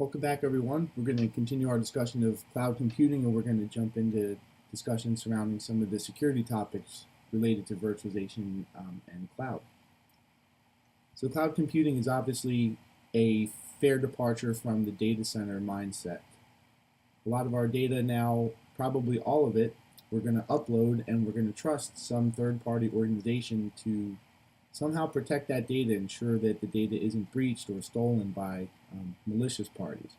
Welcome back, everyone. We're going to continue our discussion of cloud computing, and we're going to jump into discussion surrounding some of the security topics related to virtualization and cloud. So cloud computing is obviously a fair departure from the data center mindset. A lot of our data now, probably all of it, we're going to upload and we're going to trust some third-party organization to somehow protect that data, ensure that the data isn't breached or stolen by malicious parties.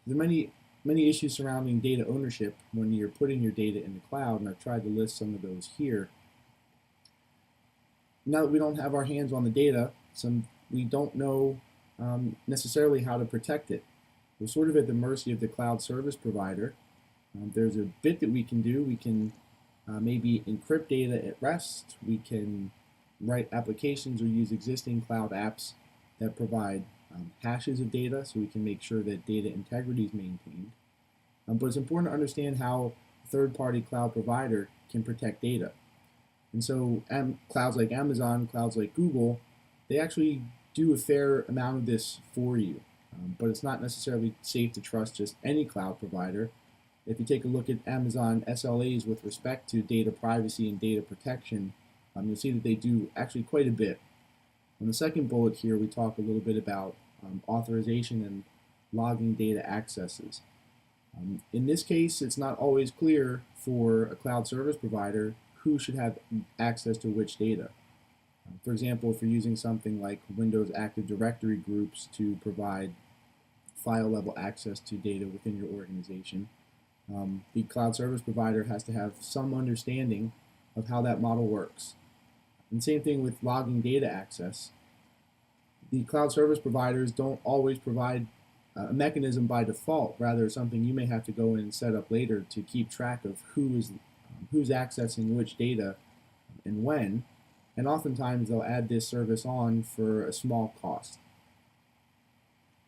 There are many issues surrounding data ownership when you're putting your data in the cloud, and I've tried to list some of those here. Now that we don't have our hands on the data, we don't know necessarily how to protect it. We're sort of at the mercy of the cloud service provider. There's a bit that we can do. We can maybe encrypt data at rest. We can write applications or use existing cloud apps that provide hashes of data so we can make sure that data integrity is maintained. But it's important to understand how a third-party cloud provider can protect data. And so clouds like Amazon, clouds like Google, they actually do a fair amount of this for you. But it's not necessarily safe to trust just any cloud provider. If you take a look at Amazon SLAs with respect to data privacy and data protection, you'll see that they do actually quite a bit. On the second bullet here, we talk a little bit about authorization and logging data accesses. In this case, it's not always clear for a cloud service provider who should have access to which data. For example, if you're using something like Windows Active Directory groups to provide file-level access to data within your organization, the cloud service provider has to have some understanding of how that model works. And same thing with logging data access. The cloud service providers don't always provide a mechanism by default, rather something you may have to go in and set up later to keep track of who's accessing which data and when. And oftentimes they'll add this service on for a small cost.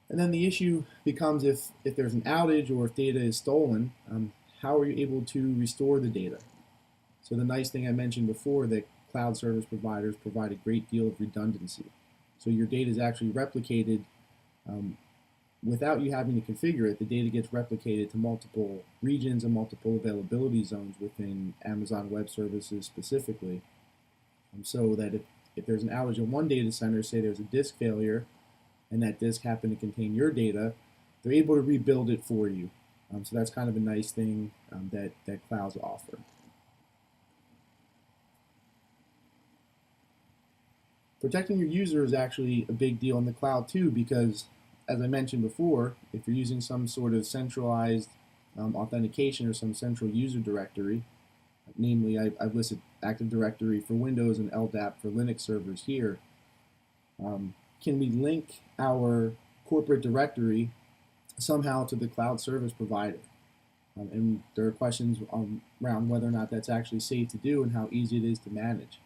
And then the issue becomes if there's an outage or if data is stolen, how are you able to restore the data? So the nice thing I mentioned before, that cloud service providers provide a great deal of redundancy. So your data is actually replicated without you having to configure it. The data gets replicated to multiple regions and multiple availability zones within Amazon Web Services specifically. So that if there's an outage in one data center, say there's a disk failure, and that disk happened to contain your data, they're able to rebuild it for you. So that's kind of a nice thing that clouds offer. Protecting your user is actually a big deal in the cloud too, because as I mentioned before, if you're using some sort of centralized authentication or some central user directory, namely I've listed Active Directory for Windows and LDAP for Linux servers here, can we link our corporate directory somehow to the cloud service provider? And there are questions around whether or not that's actually safe to do and how easy it is to manage.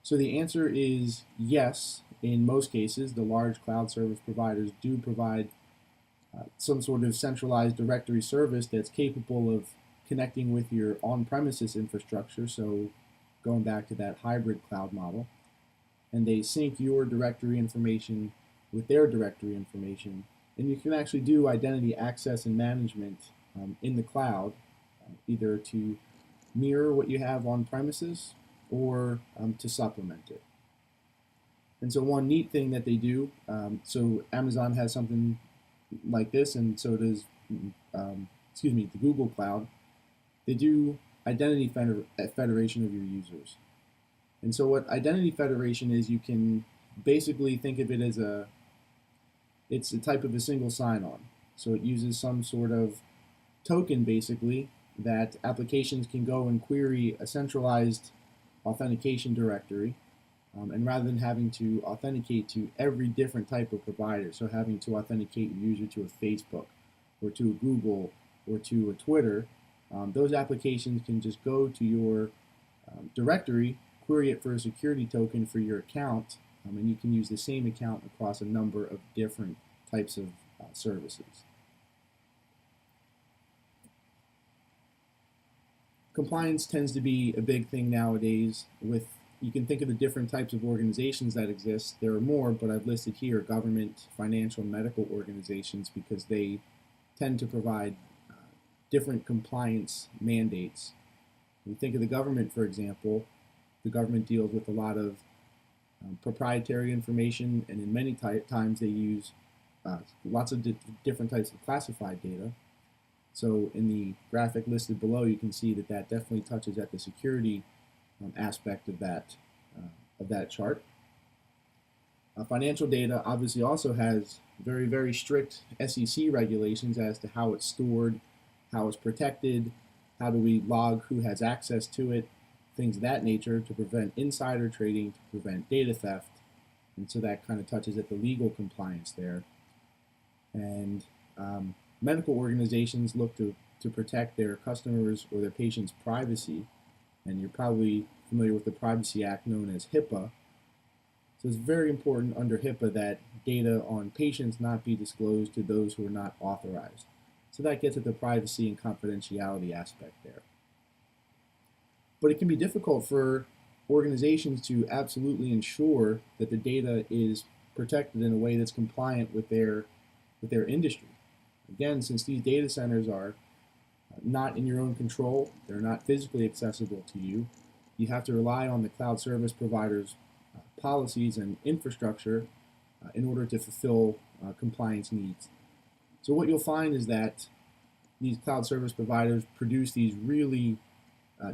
So the answer is yes. In most cases, the large cloud service providers do provide some sort of centralized directory service that's capable of connecting with your on-premises infrastructure, so going back to that hybrid cloud model, and they sync your directory information with their directory information, and you can actually do identity access and management in the cloud, either to mirror what you have on premises or to supplement it. And so one neat thing that they do, so Amazon has something like this, and so does, the Google Cloud. They do identity federation of your users. And so what identity federation is, you can basically think of it as it's a type of a single sign-on. So it uses some sort of token, basically, that applications can go and query a centralized authentication directory, and rather than having to authenticate to every different type of provider, so having to authenticate your user to a Facebook or to a Google or to a Twitter, those applications can just go to your directory, query it for a security token for your account, and you can use the same account across a number of different types of services. Compliance tends to be a big thing nowadays with you can think of the different types of organizations that exist. There are more, but I've listed here government, financial, and medical organizations because they tend to provide different compliance mandates. When you think of the government, for example, the government deals with a lot of proprietary information, and in many times they use lots of different types of classified data. So in the graphic listed below, you can see that that definitely touches at the security aspect of that chart. Financial data obviously also has very, very strict SEC regulations as to how it's stored, how it's protected, how do we log who has access to it, things of that nature to prevent insider trading, to prevent data theft. And so that kind of touches at the legal compliance there. And medical organizations look to protect their customers or their patients' privacy. And you're probably familiar with the Privacy Act known as HIPAA. So it's very important under HIPAA that data on patients not be disclosed to those who are not authorized. So that gets at the privacy and confidentiality aspect there. But it can be difficult for organizations to absolutely ensure that the data is protected in a way that's compliant with their industry. Again, since these data centers are not in your own control, they're not physically accessible to you, you have to rely on the cloud service providers' policies and infrastructure in order to fulfill compliance needs. So what you'll find is that these cloud service providers produce these really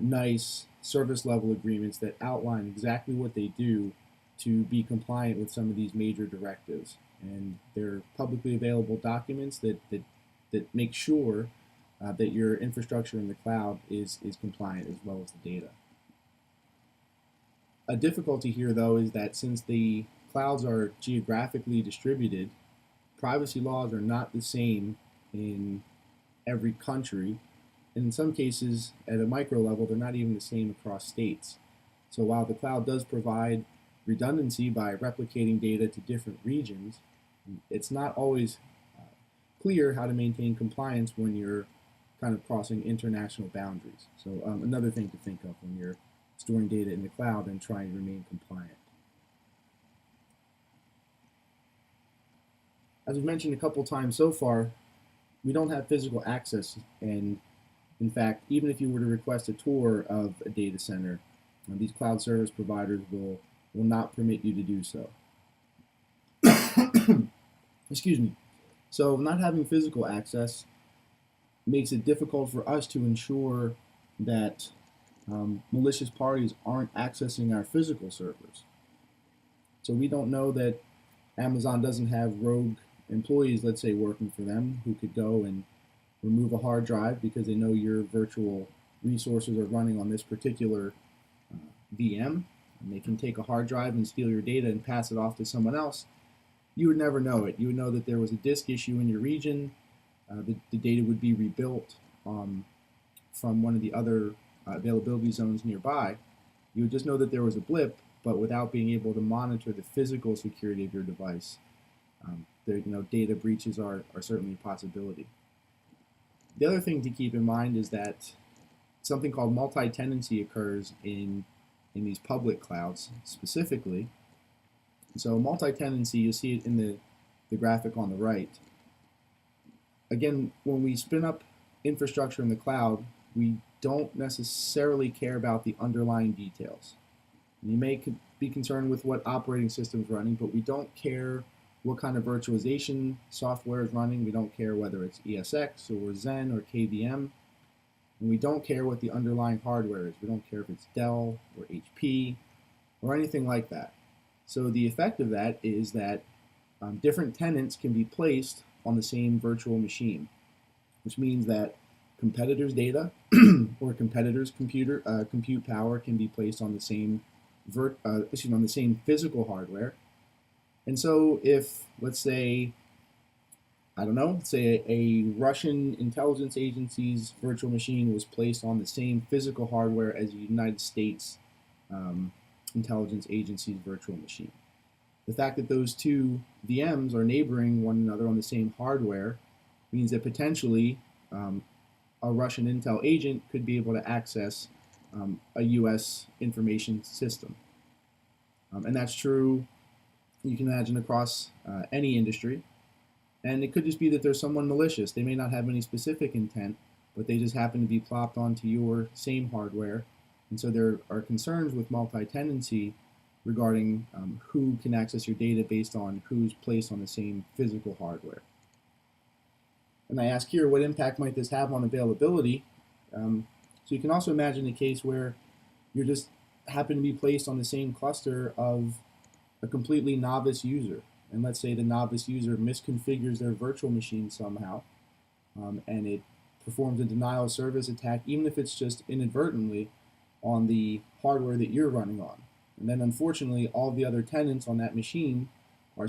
nice service level agreements that outline exactly what they do to be compliant with some of these major directives. And they're publicly available documents that make sure that your infrastructure in the cloud is compliant as well as the data. A difficulty here, though, is that since the clouds are geographically distributed, privacy laws are not the same in every country. And in some cases, at a micro level, they're not even the same across states. So while the cloud does provide redundancy by replicating data to different regions, it's not always clear how to maintain compliance when you're kind of crossing international boundaries. So another thing to think of when you're storing data in the cloud and trying to remain compliant. As we've mentioned a couple times so far, we don't have physical access, and in fact, even if you were to request a tour of a data center, these cloud service providers will not permit you to do so. Excuse me. So not having physical access makes it difficult for us to ensure that malicious parties aren't accessing our physical servers. So we don't know that Amazon doesn't have rogue employees, let's say, working for them who could go and remove a hard drive because they know your virtual resources are running on this particular VM, and they can take a hard drive and steal your data and pass it off to someone else. You would never know it. You would know that there was a disk issue in your region. The data would be rebuilt from one of the other availability zones nearby. You would just know that there was a blip, but without being able to monitor the physical security of your device. Data breaches are certainly a possibility. The other thing to keep in mind is that something called multi-tenancy occurs in these public clouds specifically. So multi-tenancy, you see it in the graphic on the right. Again, when we spin up infrastructure in the cloud, we don't necessarily care about the underlying details. You may be concerned with what operating system is running, but we don't care what kind of virtualization software is running. We don't care whether it's ESX or Zen or KVM. And we don't care what the underlying hardware is. We don't care if it's Dell or HP or anything like that. So the effect of that is that different tenants can be placed on the same virtual machine, which means that competitors' data or competitors' compute power can be placed on the same on the same physical hardware. And so if, let's say, say a Russian intelligence agency's virtual machine was placed on the same physical hardware as a United States intelligence agency's virtual machine. The fact that those two VMs are neighboring one another on the same hardware means that potentially a Russian intel agent could be able to access a U.S. information system. And that's true, you can imagine, across any industry. And it could just be that there's someone malicious. They may not have any specific intent, but they just happen to be plopped onto your same hardware. And so there are concerns with multi-tenancy regarding who can access your data based on who's placed on the same physical hardware. And I ask here, what impact might this have on availability? So you can also imagine a case where you just happen to be placed on the same cluster of a completely novice user. And let's say the novice user misconfigures their virtual machine somehow, and it performs a denial of service attack, even if it's just inadvertently, on the hardware that you're running on. And then unfortunately, all the other tenants on that machine are,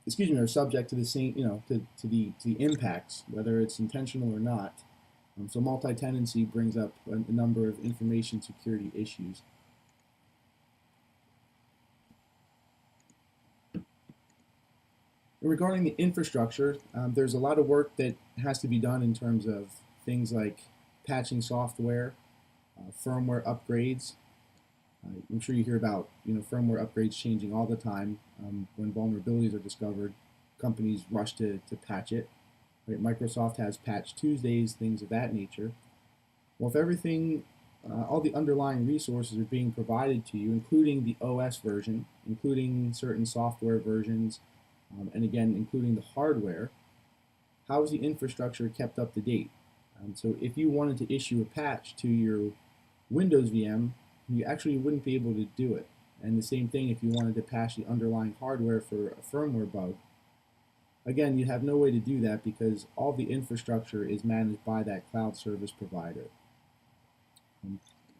are subject to the same, to the impacts, whether it's intentional or not. So multi-tenancy brings up a number of information security issues. Regarding the infrastructure, there's a lot of work that has to be done in terms of things like patching software, firmware upgrades. I'm sure you hear about firmware upgrades changing all the time. When vulnerabilities are discovered, companies rush to patch it. Right? Microsoft has Patch Tuesdays, things of that nature. Well, if everything, all the underlying resources are being provided to you, including the OS version, including certain software versions, and again, including the hardware, how is the infrastructure kept up to date? So if you wanted to issue a patch to your Windows VM, you actually wouldn't be able to do it. And the same thing if you wanted to patch the underlying hardware for a firmware bug. Again, you have no way to do that because all the infrastructure is managed by that cloud service provider.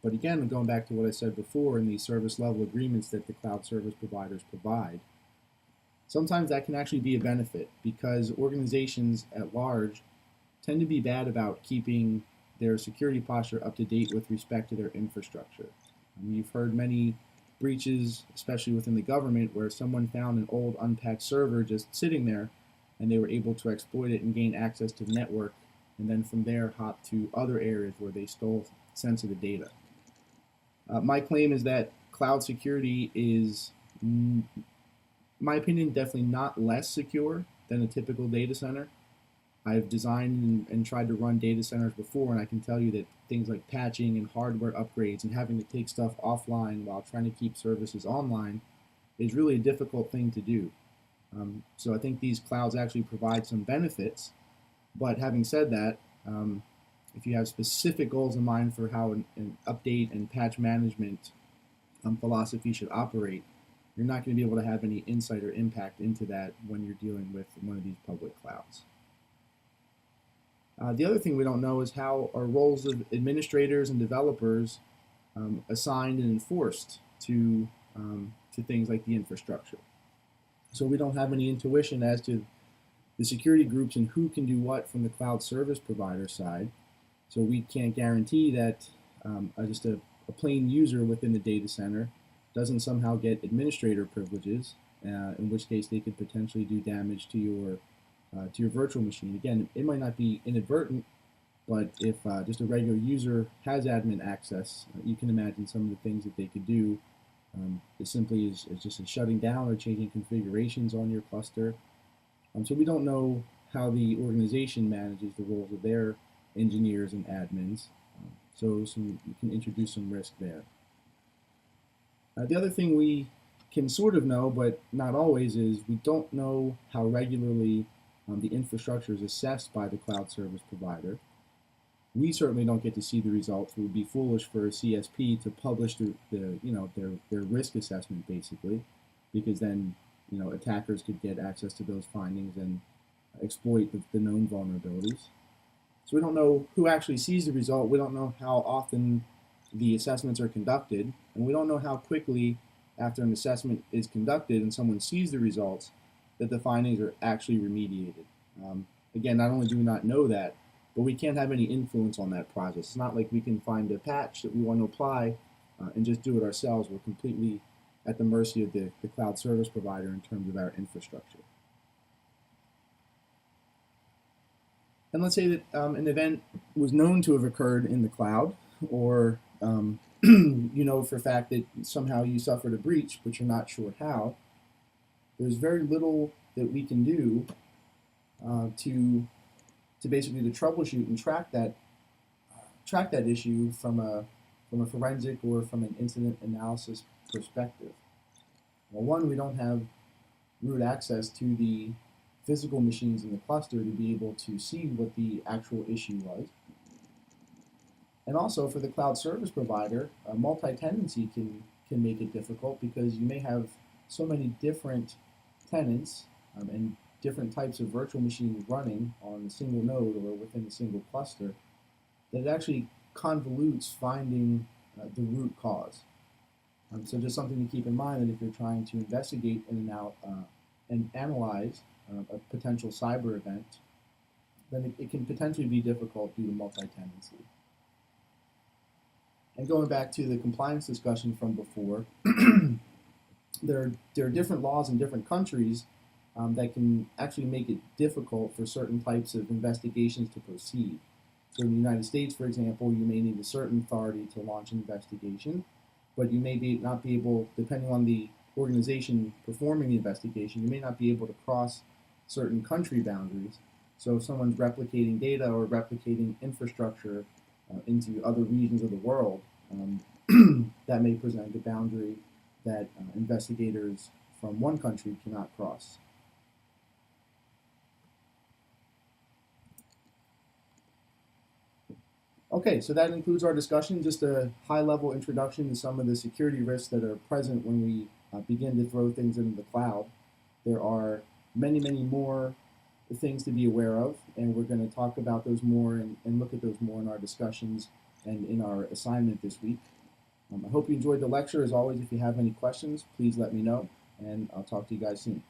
But again, going back to what I said before in the service level agreements that the cloud service providers provide, sometimes that can actually be a benefit because organizations at large tend to be bad about keeping their security posture up to date with respect to their infrastructure. You've heard many breaches, especially within the government, where someone found an old unpatched server just sitting there and they were able to exploit it and gain access to the network, and then from there hop to other areas where they stole sensitive data. My claim is that cloud security is, in my opinion, definitely not less secure than a typical data center. I've designed and tried to run data centers before, and I can tell you that things like patching and hardware upgrades and having to take stuff offline while trying to keep services online is really a difficult thing to do. So I think these clouds actually provide some benefits, but having said that, if you have specific goals in mind for how an update and patch management philosophy should operate, you're not going to be able to have any insight or impact into that when you're dealing with one of these public clouds. The other thing we don't know is how are roles of administrators and developers assigned and enforced to things like the infrastructure. So we don't have any intuition as to the security groups and who can do what from the cloud service provider side. So we can't guarantee that just a plain user within the data center doesn't somehow get administrator privileges, in which case they could potentially do damage to your virtual machine. Again, it might not be inadvertent, but if just a regular user has admin access, you can imagine some of the things that they could do. It simply is just shutting down or changing configurations on your cluster. So we don't know how the organization manages the roles of their engineers and admins. So you can introduce some risk there. The other thing we can sort of know, but not always, is we don't know how regularly the infrastructure is assessed by the cloud service provider. We certainly don't get to see the results. It would be foolish for a CSP to publish their risk assessment, basically, because then attackers could get access to those findings and exploit the known vulnerabilities. So we don't know who actually sees the result. We don't know how often the assessments are conducted, and we don't know how quickly after an assessment is conducted and someone sees the results that the findings are actually remediated. Again, not only do we not know that, but we can't have any influence on that process. It's not like we can find a patch that we want to apply and just do it ourselves. We're completely at the mercy of the cloud service provider in terms of our infrastructure. And let's say that an event was known to have occurred in the cloud, or you know for a fact that somehow you suffered a breach, but you're not sure how, there's very little that we can do to basically to troubleshoot and track that issue from a forensic or from an incident analysis perspective. Well, one, we don't have root access to the physical machines in the cluster to be able to see what the actual issue was. And also for the cloud service provider, multi-tenancy can make it difficult because you may have so many different tenants and different types of virtual machines running on a single node or within a single cluster that it actually convolutes finding the root cause. So just something to keep in mind that if you're trying to investigate and analyze a potential cyber event, then it can potentially be difficult due to multi-tenancy. And going back to the compliance discussion from before, there are different laws in different countries that can actually make it difficult for certain types of investigations to proceed. So in the United States, for example, you may need a certain authority to launch an investigation, but you may not be able, depending on the organization performing the investigation, you may not be able to cross certain country boundaries. So if someone's replicating data or replicating infrastructure into other regions of the world, that may present a boundary that investigators from one country cannot cross. Okay, so that includes our discussion, just a high-level introduction to some of the security risks that are present when we begin to throw things into the cloud. There are many, many more things to be aware of, and we're going to talk about those more and look at those more in our discussions and in our assignment this week. I hope you enjoyed the lecture. As always, if you have any questions, please let me know, and I'll talk to you guys soon.